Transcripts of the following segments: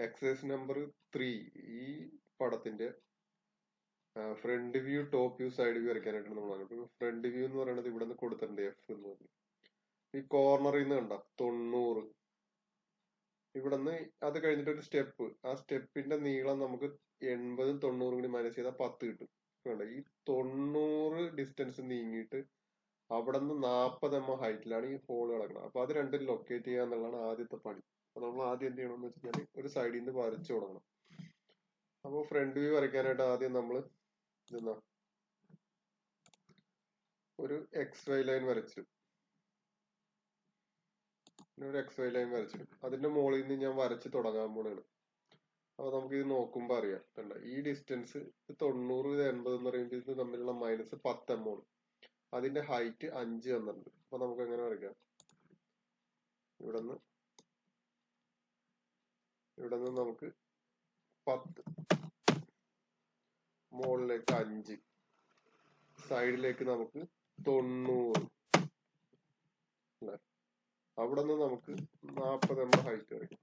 Exercise number 3 ഈ പടത്തിന്റെ front view, top view, side view വരയ്ക്കാനായിട്ടാണ് നമ്മൾ പറഞ്ഞത്. ഫ്രണ്ട് വ്യൂ എന്ന് പറയുന്നത് ഇവിടെ നിന്ന് കൊടുത്തിട്ടുണ്ട് എഫ് എന്ന് പറഞ്ഞു. ഈ കോർണറിൽ നിന്ന് കണ്ട 90, ഇവിടെ നിന്ന് അത് കഴിഞ്ഞിട്ട് ഒരു സ്റ്റെപ്പ്, ആ സ്റ്റെപ്പിന്റെ നീളം നമുക്ക് 80 90 കൂടി മൈനസ് ചെയ്താൽ 10 കിട്ടും. വേണ്ട, ഈ 90 ഡിസ്റ്റൻസ് നീങ്ങിയിട്ട് അവിടെ നിന്ന് 40 mm ഹൈറ്റിലാണ് ഈ ഹോൾ കിടക്കുന്നത്. അപ്പൊ അത് രണ്ടും ലൊക്കേറ്റ് ചെയ്യുക എന്നുള്ളതാണ് ആദ്യത്തെ പണി. അപ്പൊ നമ്മൾ ആദ്യം എന്ത് ചെയ്യണമെന്ന് വെച്ചാൽ ഒരു സൈഡിൽ നിന്ന് വരച്ചു തുടങ്ങണം. അപ്പോൾ ഫ്രണ്ട് വ്യൂ വരയ്ക്കാനായിട്ട് ആദ്യം നമ്മൾ ഇതെന്നാ ഒരു XY ലൈൻ വരച്ചിടും. ഒരു XY ലൈൻ വരച്ചിടും. അതിന്റെ മുകളിൽ നിന്ന് ഞാൻ വരച്ച് തുടങ്ങാൻ പോണാണ്. അപ്പൊ നമുക്ക് ഇത് നോക്കുമ്പോ അറിയാം, കണ്ട ഈ ഡിസ്റ്റൻസ് 90 80 എന്ന് പറയുമ്പോൾ ഇത് തമ്മിലുള്ള മൈനസ് 10 mm. അതിന്റെ ഹൈറ്റ് 5 തന്നിട്ടുണ്ട്. അപ്പൊ നമുക്ക് എങ്ങനെ വരയ്ക്കാം? ഇവിടെ നിന്ന് നമുക്ക് 10, മുകളിലേക്ക് 5, സൈഡിലേക്ക് നമുക്ക് 90, അല്ലെ? അവിടെ നിന്ന് നമുക്ക് 40 mm ഹൈറ്റ് വരയ്ക്കാം.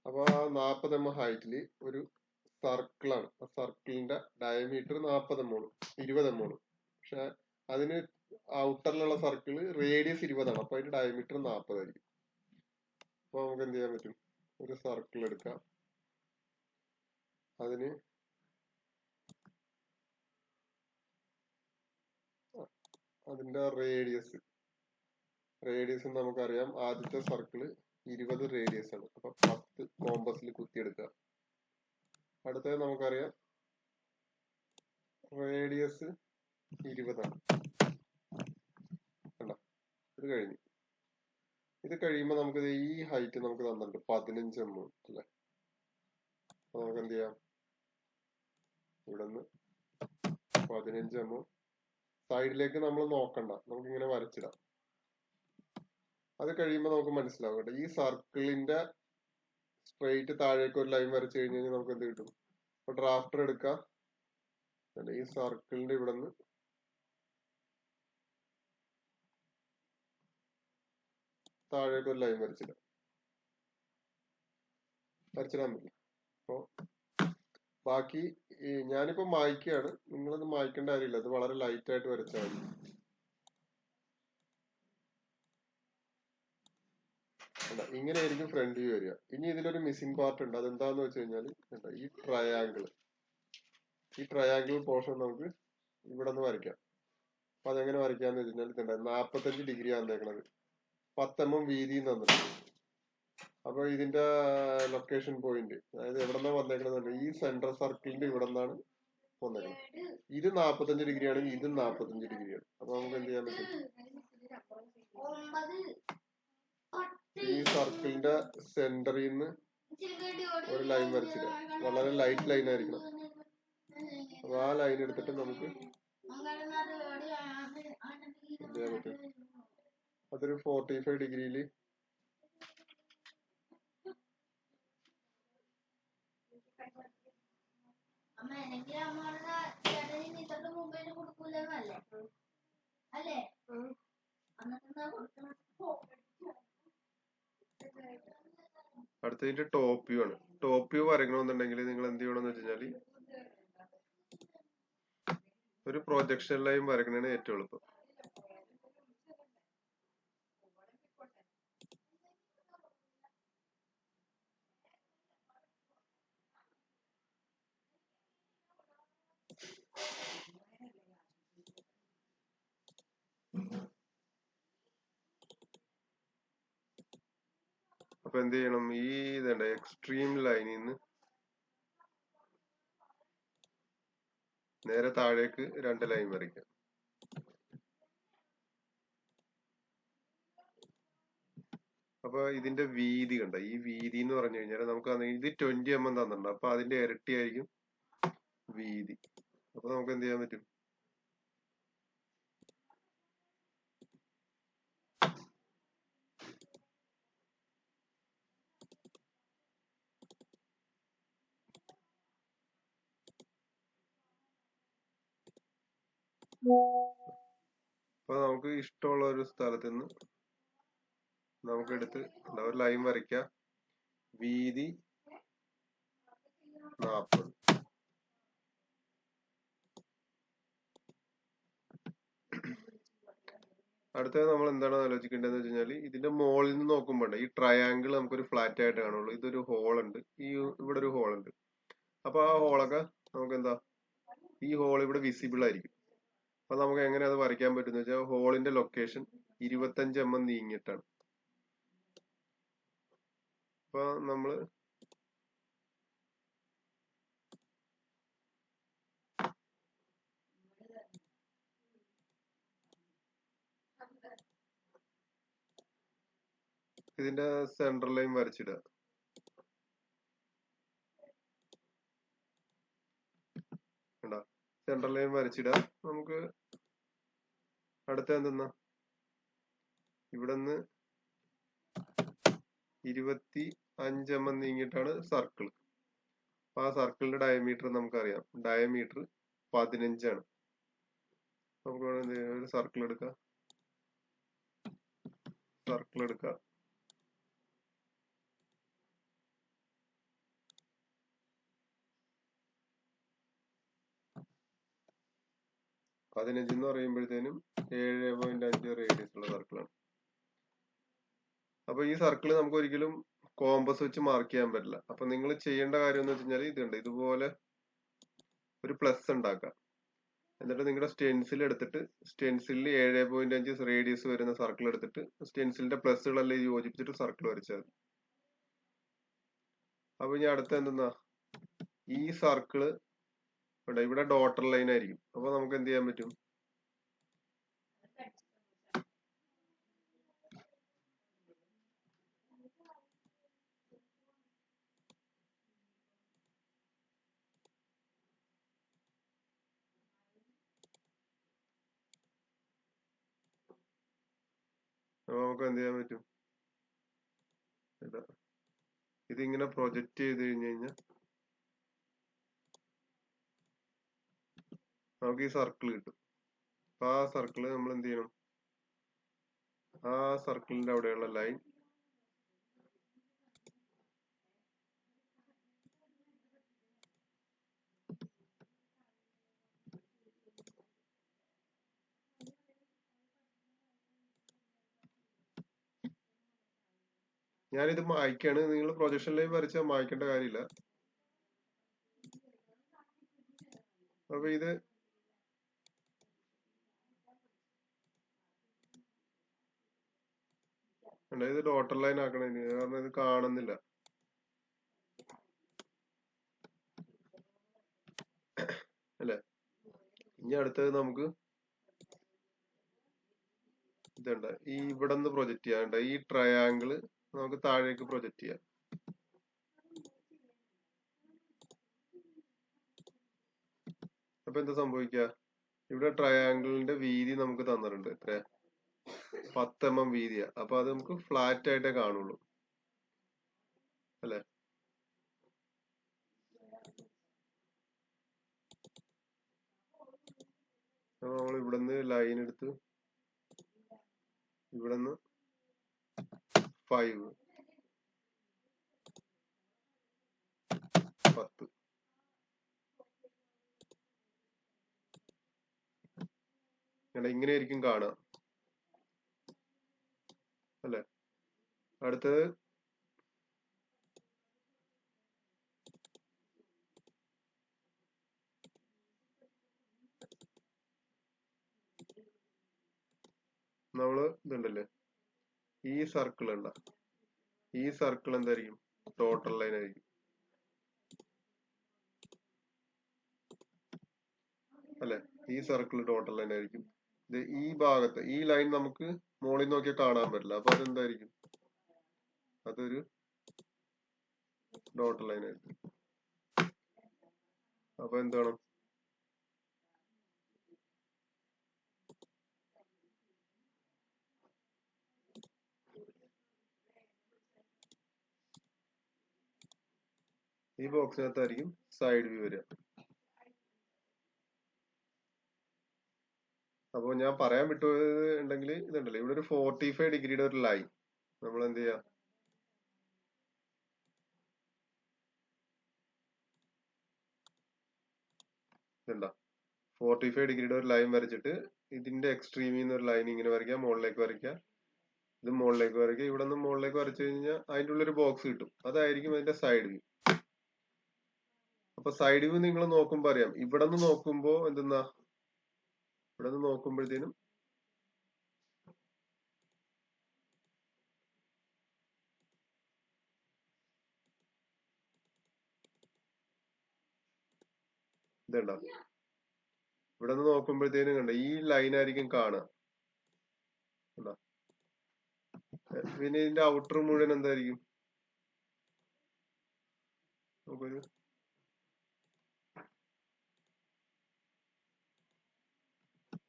അപ്പൊ ആ 40 mm ഹൈറ്റില് ഒരു സർക്കിളാണ്. ആ സർക്കിളിന്റെ ഡയമീറ്റർ 40 mm, 20 mm. പക്ഷെ അതിന് ഔട്ടറിലുള്ള സർക്കിള് റേഡിയസ് 20 ആണ്. അപ്പൊ അതിന്റെ ഡയമീറ്റർ 40 ആയിരിക്കും. അപ്പൊ നമുക്ക് എന്ത് ചെയ്യാൻ പറ്റും? ഒരു സർക്കിൾ എടുക്കാം. അതിന് അതിന്റെ റേഡിയസ് നമുക്കറിയാം. ആദ്യത്തെ സർക്കിള് 20 റേഡിയസ് ആണ്. അപ്പൊ 10 കോമ്പസിൽ കുത്തിയെടുക്കുക. അടുത്തത് നമുക്കറിയാം റേഡിയസ് 20 ആണ്. കണ്ടോ? ഇത് കഴിഞ്ഞു. ഇത് കഴിയുമ്പോൾ നമുക്ക് ഈ ഹൈറ്റ് നമുക്ക് തന്നിട്ടുണ്ട് 15 mm, അല്ലെ? അപ്പൊ നമുക്ക് എന്ത് ചെയ്യാം? ഇവിടെ നിന്ന് 15 mm സൈഡിലേക്ക് നമ്മൾ നോക്കണ്ട, നമുക്ക് ഇങ്ങനെ വരച്ചിടാം. അത് കഴിയുമ്പോൾ നമുക്ക് മനസ്സിലാവും കേട്ടോ, ഈ സർക്കിളിന്റെ സ്ട്രെയിറ്റ് താഴേക്ക് ഒരു ലൈൻ വരച്ചു കഴിഞ്ഞ് കഴിഞ്ഞാൽ നമുക്ക് എന്ത് കിട്ടും? അപ്പൊ ഡ്രാഫ്റ്റർ എടുക്കാം. ഈ സർക്കിളിന്റെ ഇവിടെ നിന്ന് താഴേക്ക് ഒരു ലൈൻ വരച്ചിടാൻ പറ്റില്ല. അപ്പൊ ബാക്കി ഞാനിപ്പോ മായ്ക്കുകയാണ്. നിങ്ങളത് മായ്ക്കേണ്ട കാര്യമില്ല. അത് വളരെ ലൈറ്റ് ആയിട്ട് വരച്ചാൽ മതി. ഇങ്ങനെയായിരിക്കും ഫ്രണ്ട് വ്യൂ വരിക. ഇനി ഇതിലൊരു മിസ്സിംഗ് പാർട്ട് ഉണ്ട്. അതെന്താന്ന് വെച്ച് കഴിഞ്ഞാൽ ഈ ട്രയാങ്കിൾ പോർഷൻ നമുക്ക് ഇവിടെ നിന്ന് വരയ്ക്കാം. അപ്പൊ അതെങ്ങനെ വരയ്ക്കാന്ന് വെച്ച് കഴിഞ്ഞാൽ 45 ഡിഗ്രി വന്നേക്കണത്, 10 mm വീതി തന്നിട്ടുണ്ട്. അപ്പൊ ഇതിന്റെ ലൊക്കേഷൻ പോയിന്റ്, അതായത് എവിടെ നിന്നാണ് വന്നേക്കണത്? ഈ സെൻട്രൽ സർക്കിളിന്റെ ഇവിടെ നിന്നാണ് വന്നേക്കുന്നത്. ഇത് 45 ഡിഗ്രി ആണെങ്കിൽ ഇതും 45 ഡിഗ്രിയാണ്. അപ്പൊ നമുക്ക് എന്ത് ചെയ്യാൻ പറ്റും? ഈ സർക്കിളിന്റെ സെന്ററിൽ നിന്ന് ഒരു ലൈൻ വരച്ചില്ല. വളരെ ലൈറ്റ് ലൈൻ ആയിരിക്കണം. അപ്പൊ ആ ലൈൻ എടുത്തിട്ട് നമുക്ക് എന്ത് ചെയ്യാൻ പറ്റും? അതൊരു 45 ഡിഗ്രിയിൽ അടുത്തതിന്റെ ടോപ്പ് വ്യൂ ആണ്. ടോപ്പ് വ്യൂ വരയ്ക്കണമെന്നുണ്ടെങ്കിൽ നിങ്ങൾ എന്ത് ചെയ്യണമെന്ന് വെച്ച് കഴിഞ്ഞാൽ ഒരു പ്രൊജക്ഷൻ ലൈൻ വരയ്ക്കണതാണ് ഏറ്റവും എളുപ്പം. അപ്പൊ എന്ത് ചെയ്യണം? ഈ ഇതുണ്ട് എക്സ്ട്രീം ലൈനിൽ നിന്ന് നേരെ താഴേക്ക് 2 ലൈൻ വരയ്ക്കാം. അപ്പൊ ഇതിന്റെ വീതി കണ്ട, ഈ വീതി എന്ന് പറഞ്ഞു കഴിഞ്ഞാൽ നമുക്ക് ഇത് 20 mm തന്നിട്ടുണ്ട്. അപ്പൊ അതിന്റെ ഇരട്ടിയായിരിക്കും വീതി. അപ്പൊ നമുക്ക് എന്ത് ചെയ്യാൻ പറ്റും? അപ്പൊ നമുക്ക് ഇഷ്ടമുള്ള ഒരു സ്ഥലത്ത് നിന്ന് നമുക്ക് എടുത്ത് ഒരു ലൈൻ വരയ്ക്കാം. വീതി 40. അടുത്തത് നമ്മൾ എന്താണ് ആലോചിക്കേണ്ടതെന്ന് വെച്ച് കഴിഞ്ഞാൽ ഇതിന്റെ മുകളിൽ നിന്ന് നോക്കുമ്പോൾ ഈ ട്രയാങ്കിൾ നമുക്കൊരു ഫ്ലാറ്റ് ആയിട്ട് കാണുള്ളൂ. ഇതൊരു ഹോൾ ഉണ്ട്, ഇവിടെ ഒരു ഹോൾ ഉണ്ട്. അപ്പൊ ആ ഹോളൊക്കെ നമുക്ക് എന്താ, ഈ ഹോൾ ഇവിടെ വിസിബിൾ ആയിരിക്കും. അപ്പൊ നമുക്ക് എങ്ങനെ അത് വരയ്ക്കാൻ പറ്റുന്ന വെച്ചാൽ ഹോളിന്റെ ലൊക്കേഷൻ 25 mm നീങ്ങിയിട്ടാണ്. അപ്പൊ നമ്മള് ഇതിന്റെ സെൻട്രൽ ലൈൻ വരച്ചിടുക. സെൻട്രൽ ലൈൻ വരച്ചിടുക. നമുക്ക് അടുത്ത എന്തെന്നാ, ഇവിടെ നിന്ന് 25 mm നീങ്ങിയിട്ടാണ് സർക്കിൾ. അപ്പൊ ആ സർക്കിളിന്റെ ഡയമീറ്റർ നമുക്കറിയാം, ഡയമീറ്റർ 15 ആണ്. നമുക്ക് ഒരു സർക്കിൾ എടുക്കാം. സർക്കിൾ എടുക്കാം. പതിനഞ്ച് എന്ന് പറയുമ്പോഴത്തേനും 7.5 റേഡിയസ് ഉള്ള സർക്കിളാണ്. അപ്പൊ ഈ സർക്കിൾ നമുക്ക് ഒരിക്കലും കോമ്പസ് വെച്ച് മാർക്ക് ചെയ്യാൻ പറ്റില്ല. അപ്പൊ നിങ്ങൾ ചെയ്യേണ്ട കാര്യം എന്ന് വെച്ച് കഴിഞ്ഞാൽ ഇതുണ്ട്, ഇതുപോലെ ഒരു പ്ലസ് ഉണ്ടാക്കാം. എന്നിട്ട് നിങ്ങളുടെ സ്റ്റെൻസിൽ എടുത്തിട്ട് സ്റ്റെൻസിലിൽ 7.5 റേഡിയസ് വരുന്ന സർക്കിൾ എടുത്തിട്ട് സ്റ്റെൻസിലിന്റെ പ്ലസ്സുകളെല്ലാം യോജിപ്പിച്ചിട്ട് സർക്കിൾ വരച്ചാൽ മതി. അപ്പൊ ഇനി അടുത്ത എന്തെന്നാ, ഈ സർക്കിള് ഇവിടെ ഡോട്ടർ ലൈൻ ആയിരിക്കും. അപ്പൊ നമുക്ക് എന്ത് ചെയ്യാൻ പറ്റും, ഇതിങ്ങനെ പ്രൊജക്റ്റ് ചെയ്ത് കഴിഞ്ഞു കഴിഞ്ഞാൽ നമുക്ക് ഈ സർക്കിൾ കിട്ടും. അപ്പൊ ആ സർക്കിള് നമ്മൾ എന്ത് ചെയ്യണം, ആ സർക്കിളിന്റെ അവിടെയുള്ള ലൈൻ ഞാനിത് മായ്ക്കാണ്. നിങ്ങൾ പ്രൊജക്ഷൻ ലൈൻ വരച്ചാൽ മായ്ക്കേണ്ട കാര്യമില്ല. അപ്പൊ ഇത് ഡോട്ടർ ലൈൻ ആക്കണം, കാരണം ഇത് കാണുന്നില്ല. അല്ലെ? ഇനി അടുത്തത് നമുക്ക് ഇതുണ്ട്, ഈ ഇവിടെ നിന്ന് പ്രൊജക്ട് ചെയ്യാറുണ്ട്. ഈ ട്രയാങ്കിള് നമുക്ക് താഴേക്ക് പ്രൊജക്ട് ചെയ്യാം. അപ്പൊ എന്താ സംഭവിക്കുക, ഇവിടെ ട്രയാങ്കിളിന്റെ വീതി നമുക്ക് തന്നിട്ടുണ്ട്. എത്ര? 10 mm വീതിയാ. അപ്പൊ അത് നമുക്ക് ഫ്ലാറ്റ് ആയിട്ടേ കാണുള്ളൂ, അല്ലെ? നമ്മൾ ഇവിടുന്ന് ലൈൻ എടുത്ത് ഇവിടുന്ന് 5 10 ഇങ്ങനെയായിരിക്കും കാണുക, അല്ലെ? അടുത്തത് നമ്മള് ഇതുണ്ടല്ലേ, ഈ സർക്കിൾ ഉണ്ട, ഈ സർക്കിൾ എന്തായിരിക്കും, ടോട്ടൽ ലൈൻ ആയിരിക്കും, അല്ലെ? ഈ സർക്കിൾ ടോട്ടൽ ലൈൻ ആയിരിക്കും. ഇത് ഈ ഭാഗത്ത് ഈ ലൈൻ നമുക്ക് മുകളിൽ നോക്കിയാൽ കാണാൻ പറ്റില്ല. അപ്പൊ അതെന്തായിരിക്കും, അതൊരു ഡോട്ടൽ ലൈൻ ആയിരിക്കും. അപ്പൊ എന്താണ്, ഈ ബോക്സിനകത്തായിരിക്കും സൈഡ് വ്യൂ വരിക. അപ്പൊ ഞാൻ പറയാൻ വിട്ടുപോയത് ഉണ്ടെങ്കിൽ ഇതുണ്ടല്ലോ, ഇവിടെ ഒരു 45 ഡിഗ്രിയുടെ ഒരു ലൈൻ നമ്മൾ എന്ത് ചെയ്യാം, ഇതുണ്ടോ 45 ഡിഗ്രിയുടെ ഒരു ലൈൻ വരച്ചിട്ട് ഇതിന്റെ എക്സ്ട്രീമിൽ നിന്ന് ഒരു ലൈൻ ഇങ്ങനെ വരയ്ക്കുക, മുകളിലേക്ക് വരയ്ക്കുക, ഇത് മുകളിലേക്ക് വരയ്ക്കുക. ഇവിടെ നിന്ന് മുകളിലേക്ക് വരച്ചു കഴിഞ്ഞാൽ അതിൻ്റെ ഉള്ളൊരു ബോക്സ് കിട്ടും. അതായിരിക്കും അതിന്റെ സൈഡ് വ്യൂ. അപ്പൊ സൈഡ് വ്യൂ നിങ്ങൾ നോക്കുമ്പോ അറിയാം. ഇവിടെ നിന്ന് നോക്കുമ്പോ എന്തെന്നാ, ഇവിടെ നിന്ന് നോക്കുമ്പോഴത്തേനും ഇതുണ്ടോ, ഇവിടെ നിന്ന് നോക്കുമ്പോഴത്തേനും കണ്ട ഈ ലൈൻ ആയിരിക്കും കാണുക. പിന്നെ ഇതിന്റെ ഔട്ടർ മുഴുവൻ എന്തായിരിക്കും, നമുക്കൊരു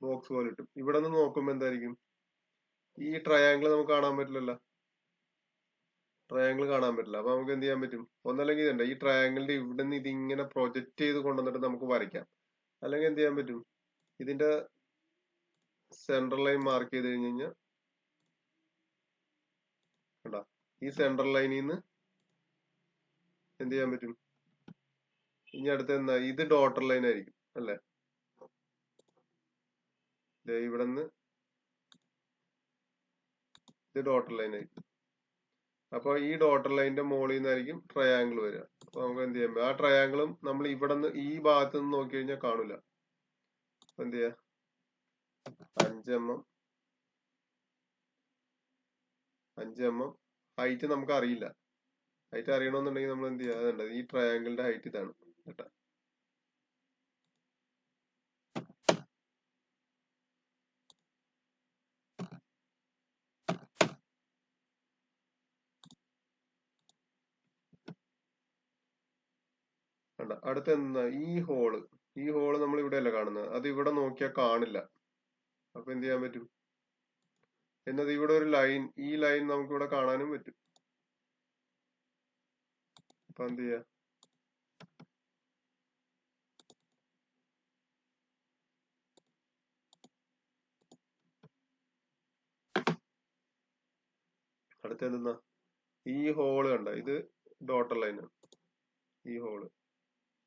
ബോക്സ് പോലെ കിട്ടും. ഇവിടെ നിന്ന് നോക്കുമ്പോ എന്തായിരിക്കും, ഈ ട്രയാങ്കിൾ നമുക്ക് കാണാൻ പറ്റില്ലല്ലോ, ട്രയാങ്കിൾ കാണാൻ പറ്റില്ല. അപ്പൊ നമുക്ക് എന്ത് ചെയ്യാൻ പറ്റും, ഒന്നല്ലെങ്കിൽ ഇതുണ്ട് ഈ ട്രയാങ്കിളിന്റെ ഇവിടെ നിന്ന് ഇതിങ്ങനെ പ്രൊജക്ട് ചെയ്ത് കൊണ്ടുവന്നിട്ട് നമുക്ക് വരയ്ക്കാം. അല്ലെങ്കിൽ എന്ത് ചെയ്യാൻ പറ്റും, ഇതിന്റെ സെൻട്രൽ ലൈൻ മാർക്ക് ചെയ്ത് കഴിഞ്ഞ് കഴിഞ്ഞാൽ കണ്ടാ ഈ സെൻട്രൽ ലൈനിൽ നിന്ന് എന്ത് ചെയ്യാൻ പറ്റും, ഇനി അടുത്ത എന്താ, ഇത് ഡോട്ടർ ലൈൻ ആയിരിക്കും അല്ലെ, ഇവിടെ നിന്ന് ഇത് ഡോട്ടർ ലൈൻ ആയിരിക്കും. അപ്പൊ ഈ ഡോട്ടർ ലൈനിന്റെ മുകളിൽ നിന്നായിരിക്കും ട്രയാങ്കിൾ വരിക. അപ്പൊ നമുക്ക് എന്ത് ചെയ്യാൻ പറ്റും, ആ ട്രയാങ്കിളും നമ്മൾ ഇവിടെ നിന്ന് ഈ ഭാഗത്ത് നിന്ന് നോക്കി കഴിഞ്ഞാൽ കാണില്ല. അപ്പൊ എന്ത് ചെയ്യാ, 5 mm ഹൈറ്റ് നമുക്ക് അറിയില്ല. ഹൈറ്റ് അറിയണമെന്നുണ്ടെങ്കിൽ നമ്മൾ എന്ത് ചെയ്യുക, അതുണ്ട് ഈ ട്രയാങ്കിളിന്റെ ഹൈറ്റ് ഇതാണ് കേട്ടാ. കണ്ട അടുത്ത എന്താ, ഈ ഹോള് നമ്മൾ ഇവിടെ അല്ല കാണുന്നത്, അത് ഇവിടെ നോക്കിയാൽ കാണില്ല. അപ്പൊ എന്ത് ചെയ്യാൻ പറ്റും എന്നത്, ഇവിടെ ഒരു ലൈൻ, ഈ ലൈൻ നമുക്ക് ഇവിടെ കാണാനും പറ്റും. അപ്പൊ എന്ത് ചെയ്യാ, അടുത്ത എന്താ, ഈ ഹോള് കണ്ട, ഇത് ഡോട്ടർ ലൈനാണ്. ഈ ഹോള്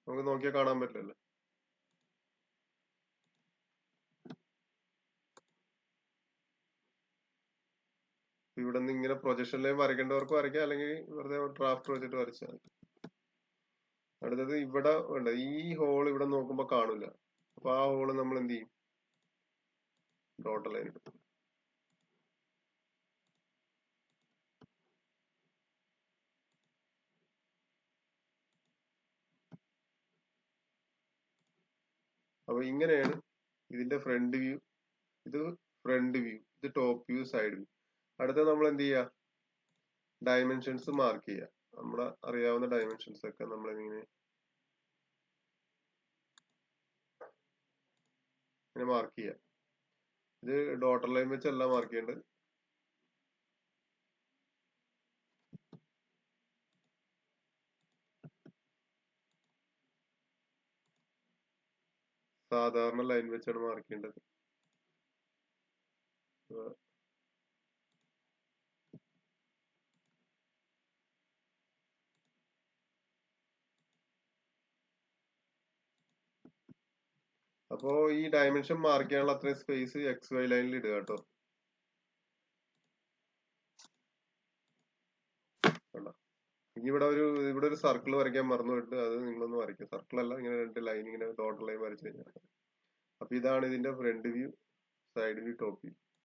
നമുക്ക് നോക്കിയാൽ കാണാൻ പറ്റില്ലല്ലോ. ഇവിടെ നിന്ന് ഇങ്ങനെ പ്രൊജക്ഷൻ ലൈൻ വരയ്ക്കേണ്ടവർക്ക് വരയ്ക്കാം, അല്ലെങ്കിൽ വെറുതെ ഡ്രാഫ്റ്റ് വെച്ചിട്ട് വരച്ചാൽ മതി. അടുത്തത് ഇവിടെ ഉണ്ട്, ഈ ഹോൾ ഇവിടെ നോക്കുമ്പോ കാണില്ല. അപ്പൊ ആ ഹോള് നമ്മൾ എന്ത് ചെയ്യും, ഡോട്ടർ ലൈൻ ഇടും. അപ്പൊ ഇങ്ങനെയാണ് ഇതിന്റെ ഫ്രണ്ട് വ്യൂ. ഇത് ഫ്രണ്ട് വ്യൂ, ഇത് ടോപ്പ് വ്യൂ, സൈഡ് വ്യൂ. അടുത്ത നമ്മൾ എന്ത് ചെയ്യുക, ഡയമെൻഷൻസ് മാർക്ക് ചെയ്യുക. നമ്മളെ അറിയാവുന്ന ഡയമെൻഷൻസ് ഒക്കെ നമ്മൾ ഇങ്ങനെ മാർക്ക് ചെയ്യുക. ഇത് ഡോട്ടർ ലൈൻ വെച്ചല്ല മാർക്ക് ചെയ്യേണ്ടത്. സാധാരണ ലൈൻ വെച്ചാണ് മാർക്ക് ചെയ്യേണ്ടത്. അപ്പോ ഈ ഡയമെൻഷൻ മാർക്ക് ചെയ്യാനുള്ള അത്രയും സ്പേസ് XY ലൈനിൽ ഇടുക കേട്ടോ. ഇനി ഇവിടെ ഒരു സർക്കിൾ വരയ്ക്കാൻ മറന്നു പോയിട്ട് അത് നിങ്ങളൊന്ന് വരയ്ക്കുക. സർക്കിൾ അല്ല, ഇങ്ങനെ 2 ലൈൻ, ഇങ്ങനെ ഡോട്ടർ ലൈൻ വരച്ചു കഴിഞ്ഞാൽ. അപ്പൊ ഇതാണ് ഇതിന്റെ front view, side view, top view.